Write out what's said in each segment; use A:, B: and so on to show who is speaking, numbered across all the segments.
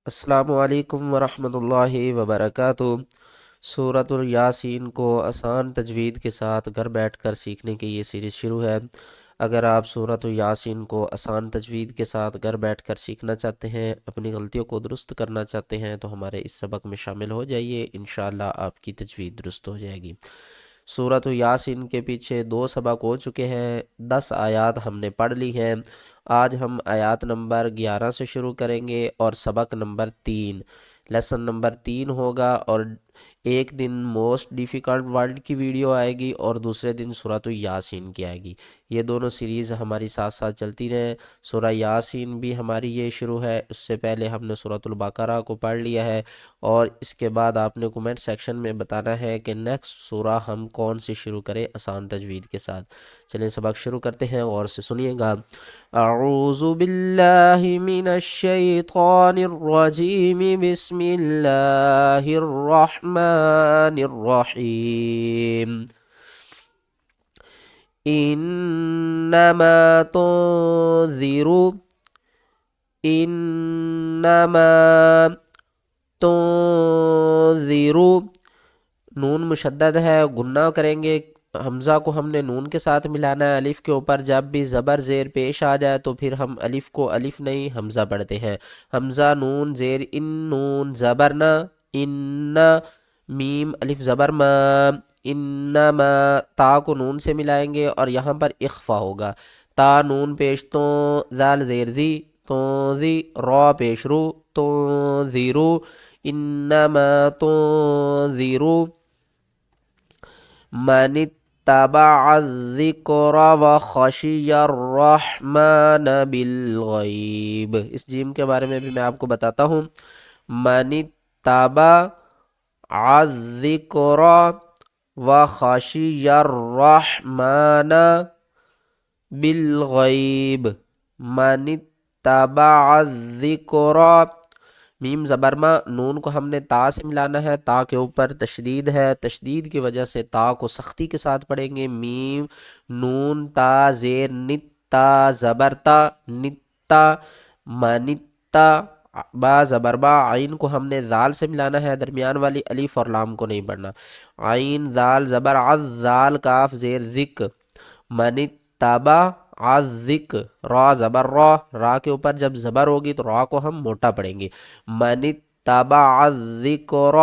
A: السلام علیکم ورحمۃ اللہ وبرکاتہ۔ سورۃ الیاسین کو آسان تجوید کے ساتھ گھر بیٹھ کر سیکھنے کی یہ سیریز شروع ہے۔ اگر آپ سورۃ الیاسین کو آسان تجوید کے ساتھ گھر بیٹھ کر سیکھنا چاہتے ہیں، اپنی غلطیوں کو درست کرنا چاہتے ہیں تو ہمارے اس سبق میں شامل ہو جائیے، انشاءاللہ آپ کی تجوید درست ہو جائے گی۔ سورۃ یاسین کے پیچھے 2 سبق ہو چکے ہیں، 10 آیات ہم نے پڑھ لی ہیں۔ آج ہم آیات نمبر 11 سے شروع کریں گے اور سبق نمبر 3، لیسن نمبر 3 ہوگا، اور ایک دن موسٹ ڈیفیکلٹ ورڈ کی ویڈیو آئے گی اور دوسرے دن سورۃ یاسین کی آئے گی۔ یہ دونوں سیریز ہماری ساتھ ساتھ چلتی رہیں۔ سورہ یاسین بھی ہماری یہ شروع ہے، اس سے پہلے ہم نے سورۃ البقرہ کو پڑھ لیا ہے، اور اس کے بعد آپ نے کومنٹ سیکشن میں بتانا ہے کہ نیکسٹ سورہ ہم کون سی شروع کریں آسان تجوید کے ساتھ۔ چلیں سبق شروع کرتے ہیں، غور سے سنیے گا۔ اعوذ باللہ من الشیطان الرجیم، بسم اللہ الرحمن الرحیم۔ انما تنذر انما تنذر، نون مشدد ہے، گنہ کریں گے۔ حمزہ کو ہم نے نون کے ساتھ ملانا ہے الف کے اوپر۔ جب بھی زبر زیر پیش آ جائے تو پھر ہم الف کو الف نہیں حمزہ پڑھتے ہیں۔ حمزہ نون زیر ان، نون زبر نہ، ان، میم الف زبر ما، انما، تا کو نون سے ملائیں گے اور یہاں پر اخفا ہوگا۔ تا نون پیش تو، ذال زیر زی، تو زی، را پیش رو، تو زیرو، انما تنذر من اتبع الذکر وخشی الرحمن بالغیب۔ اس جیم کے بارے میں بھی میں آپ کو بتاتا ہوں۔ من اتبع الذکر وخشی الرحمن بالغیب، من اتبع الذکر، میم زبرما، نون کو ہم نے تا سے ملانا ہے، تا کے اوپر تشدید ہے، تشدید کی وجہ سے تا کو سختی کے ساتھ پڑھیں گے۔ میم نون تا زیر نتا زبرتا، نتا، منتا، با زبربا، عین کو ہم نے زال سے ملانا ہے، درمیان والی الف اور لام کو نہیں پڑھنا۔ عین زال زبر عز، زال کاف زیر ذک، من اتبع عذک، را زبر را، را کے اوپر جب زبر ہوگی تو را کو ہم موٹا پڑھیں گے۔ من اتبع الذکر،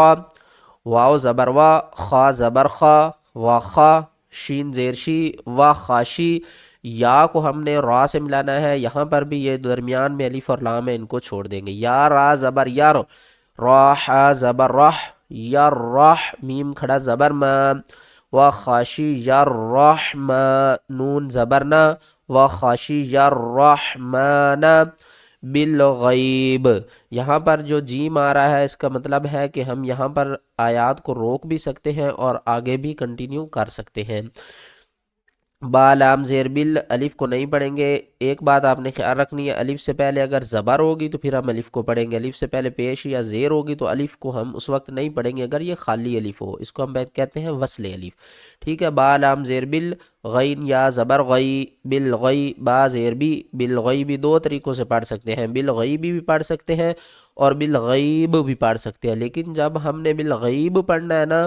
A: واو زبر وا، خا زبر خا، وخا، شین زیر شی، وخاشی، یا کو ہم نے را سے ملانا ہے، یہاں پر بھی یہ درمیان میں الف اور لام ہے، ان کو چھوڑ دیں گے۔ یا را زبر یر، راح زبر رح، یر رح، میم کھڑا زبر ما، وخاشی الرحمن، نون زبرنا، وخاشی الرحمن بالغیب۔ یہاں پر جو جیم آ رہا ہے اس کا مطلب ہے کہ ہم یہاں پر آیات کو روک بھی سکتے ہیں اور آگے بھی کنٹینیو کر سکتے ہیں۔ با لام زیر بل، الف کو نہیں پڑھیں گے۔ ایک بات آپ نے خیال رکھنی ہے، الف سے پہلے اگر زبر ہوگی تو پھر ہم الف کو پڑھیں گے، الف سے پہلے پیش یا زیر ہوگی تو الف کو ہم اس وقت نہیں پڑھیں گے اگر یہ خالی الف ہو، اس کو ہم کہتے ہیں وصل الف، ٹھیک ہے۔ با لام زیر بل، غین یا زبر غی، بالغی، با زیر بی، بالغی بھی دو طریقوں سے پڑھ سکتے ہیں، بالغی بھی پڑھ سکتے ہیں اور بالغیب بھی پڑھ سکتے ہیں، لیکن جب ہم نے بالغیب پڑھنا ہے نا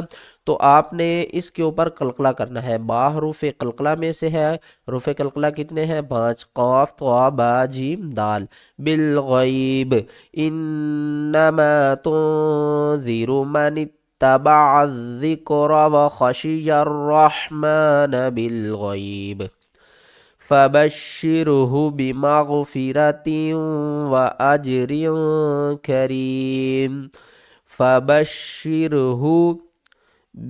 A: تو آپ نے اس کے اوپر قلقلہ کرنا ہے۔ با حروف قلقلہ میں سے ہے، حروف قلقلہ کتنے ہیں؟ 5، قاف، طا، با، جیم، دال۔ بالغیب، انما تنذر من اتبع الذکر وخشی الرحمن بالغیب، فبشره بمغفرة وأجر كريم، فبشره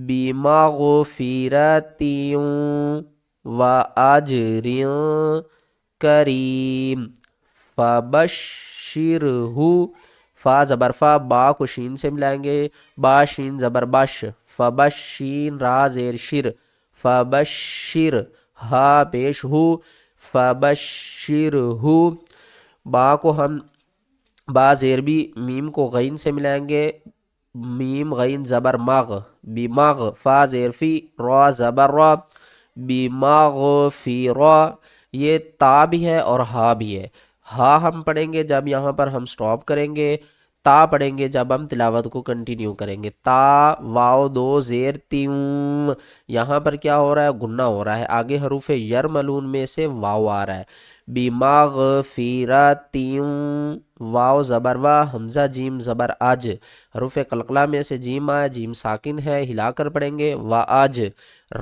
A: بمغفرة وأجر کریم، فبشرہ، فا زبر فا، با کو شین سے ملائیں گے، با شین زبر بش، فبشین، را زیر شر، فبشر، ہا پیش ہو، فبشرہ، با کو ہم با زیر بھی، میم کو غین سے ملائیں گے، میم غین زبر مغ، بمغ، فا زیر فی، را زبر را، بمغفرہ، یہ تا بھی ہے اور ہا بھی ہے۔ ہا ہم پڑھیں گے جب یہاں پر ہم سٹاپ کریں گے، تا پڑھیں گے جب ہم تلاوت کو کنٹینیو کریں گے، تا واو دو زیر تیوں، یہاں پر کیا ہو رہا ہے؟ گنہ ہو رہا ہے، آگے حروف یرملون میں سے واو آ رہا ہے، بمغفرتیوں، واو زبر وا، حمزہ جیم زبر اج، حروف قلقلہ میں سے جیم آیا، جیم ساکن ہے، ہلا کر پڑھیں گے، و اج،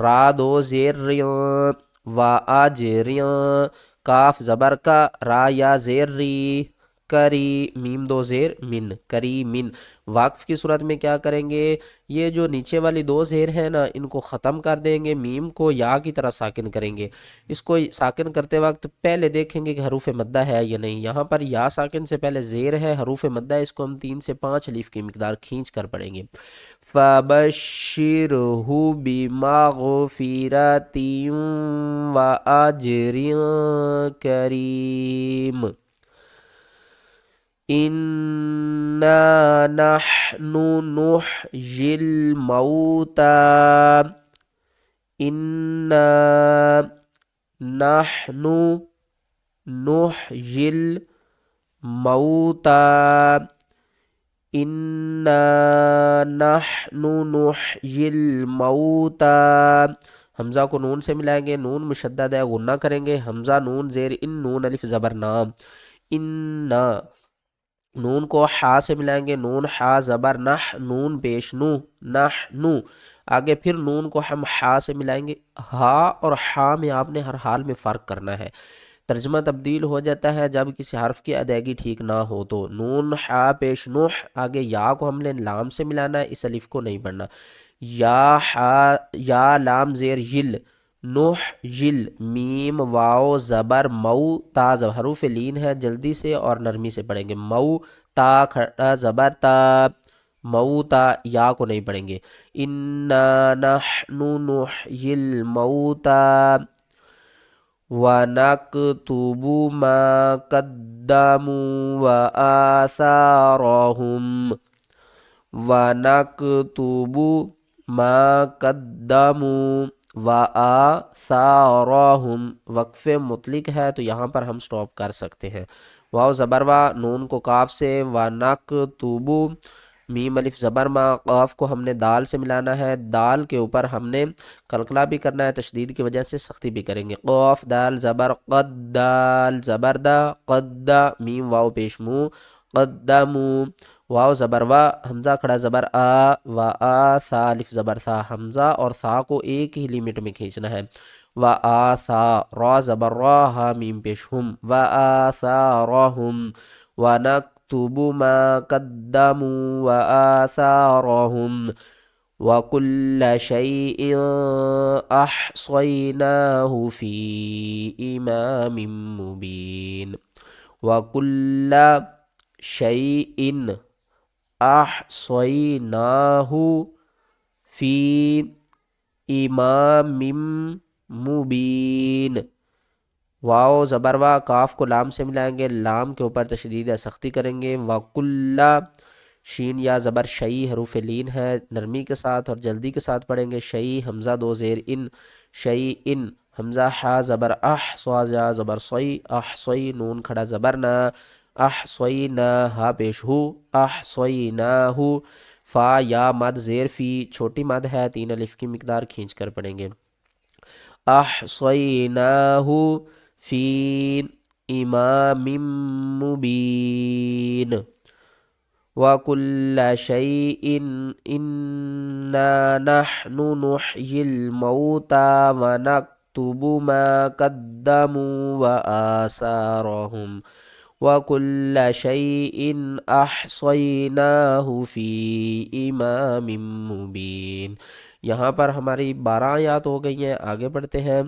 A: را دو زیر ریاں، و اج ریاں، کاف زبر کا، را یا زیر ری، کری، میم دو زیر من، کری من، وقف کی صورت میں کیا کریں گے؟ یہ جو نیچے والی دو زیر ہیں نا ان کو ختم کر دیں گے، میم کو یا کی طرح ساکن کریں گے، اس کو ساکن کرتے وقت پہلے دیکھیں گے کہ حروف مدہ ہے یا نہیں، یہاں پر یا ساکن سے پہلے زیر ہے، حروف مدہ، اس کو ہم 3 سے 5 الف کی مقدار کھینچ کر پڑھیں گے، فَبَشِّرْهُ بِمَغْفِرَةٍ وَأَجْرٍ كَرِيمٍ إِنَّا نَحْنُ نُحْيِي الْمَوْتَى إِنَّا نَحْنُ نُحْيِي الْمَوْتَى إِنَّا نَحْنُ نُحْيِي الْمَوْتَى، حمزہ کو نون سے ملائیں گے، نون مشدد ہے، غنہ کریں گے، حمزہ نون زیر ان، نون الف زبر نام، اننا، نون کو حا سے ملائیں گے، نون حا زبر نح، نون پیش نو، نحنو، آگے پھر نون کو ہم حا سے ملائیں گے، ہا اور حا میں آپ نے ہر حال میں فرق کرنا ہے، ترجمہ تبدیل ہو جاتا ہے جب کسی حرف کی ادائیگی ٹھیک نہ ہو تو، نون حا پیش نوح، آگے یا کو ہم نے لام سے ملانا ہے، اس الف کو نہیں پڑھنا، یا لام زیر یل، نوح یل، میم واو زبر مو، تا حروف لین ہے، جلدی سے اور نرمی سے پڑھیں گے، مو، تا کھڑا زبر تا، موتا، یا کو نہیں پڑھیں گے، انا نحن نحیی الموتى وَنَكْتُبُ مَا قَدَّمُوا وَآثَارَهُمْ وَنَكْتُبُ مَا قَدَّمُوا وَآثَارَهُمْ، وقف مطلق ہے تو یہاں پر ہم سٹاپ کر سکتے ہیں، واو زبر وا، نون کو کاف سے، وَنَكْتُبُ، میم الف زبر ما، قاف کو ہم نے دال سے ملانا ہے، دال کے اوپر ہم نے قلقلہ بھی کرنا ہے، تشدید کی وجہ سے سختی بھی کریں گے، قاف دال زبر قد، دال زبر دا، قد، میم واو پیش مو، قدمو، واو زبر وا، حمزہ کھڑا زبر آ، و آ، سا الف زبر سا، حمزہ اور سا کو ایک ہی لیمٹ میں کھینچنا ہے، و آ سا، را زبر را، ہا میم پیش ہم، و آ سا راہم، وَنَكْتُبُ مَا قَدَّمُوا وَآثَارَهُمْ وَكُلَّ شَيْءٍ أَحْصَيْنَاهُ فِي إِمَامٍ مُبِينٍ وَكُلَّ شَيْءٍ أَحْصَيْنَاهُ فِي إِمَامٍ مُبِينٍ، واو زبر وا، کاف کو لام سے ملائیں گے، لام کے اوپر تشدید ہے سختی کریں گے، وَكُلَّ، شین یا زبر شئی، حروف لین ہے، نرمی کے ساتھ اور جلدی کے ساتھ پڑھیں گے، شئی، حمزہ دو زیر ان، شئی ان، حمزہ حا زبر اح، سوا یا زبر سوئی، اح سوئی، نون کھڑا زبر نا، اح سوئی نا، ہا پیش ہو، اح سوئی نا ہو، فا یا مد زیر فی، چھوٹی مد ہے، 3 الف کی مقدار کھینچ کر پڑھیں گے، احصیناہ فی امام مبین وَكُلَّ شَيْءٍ إِنَّا نَحْنُ نُحْيِي الْمَوْتَى وَنَكْتُبُ مَا قَدَّمُوا وَآثَارَهُمْ وَكُلَّ شَيْءٍ أَحْصَيْنَاهُ فِي إِمَامٍ مُبِينٍ، یہاں پر ہماری 12 آیات ہو گئی ہیں، آگے بڑھتے ہیں،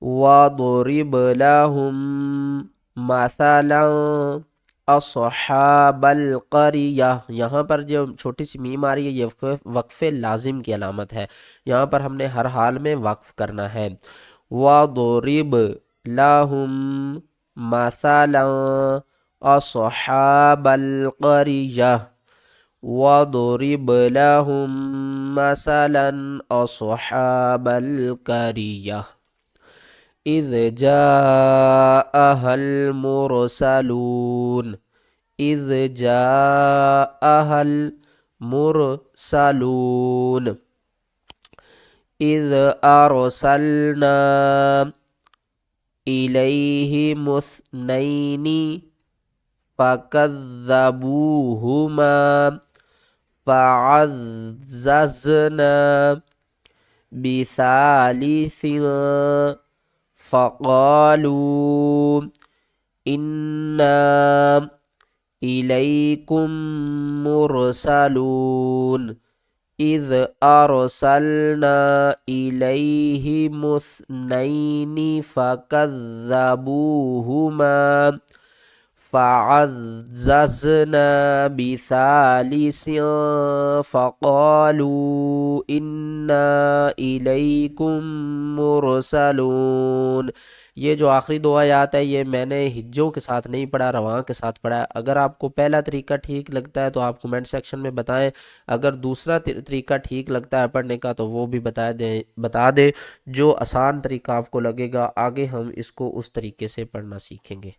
A: وَضْرِبْ لَهُمْ مَثَلًا اصحاب القریہ، یہاں پر جو چھوٹی سی میم آ رہی ہے یہ وقف لازم کی علامت ہے، یہاں پر ہم نے ہر حال میں وقف کرنا ہے، وَضْرِبْ لَهُمْ مَثَلًا اصحاب القریہ وَضْرِبْ لَهُمْ مَثَلًا اصحاب القریہ، اذ جاءها المرسلون اذ جاءها المرسلون اذ ارسلنا الیہم اثنین فکذبوہما فعززنا بثالث فقالوا انا الیکم مرسلون اذ ارسلنا الیہم اثنین فکذبوہما فعززنا بثالث فقالوا انا الیکم مرسلون۔ یہ جو آخری دو آیات ہے یہ میں نے ہجوں کے ساتھ نہیں پڑھا، رواں کے ساتھ پڑھا ہے۔ اگر آپ کو پہلا طریقہ ٹھیک لگتا ہے تو آپ کمنٹ سیکشن میں بتائیں، اگر دوسرا طریقہ ٹھیک لگتا ہے پڑھنے کا تو وہ بھی بتا دیں۔ جو آسان طریقہ آپ کو لگے گا آگے ہم اس کو اس طریقے سے پڑھنا سیکھیں گے۔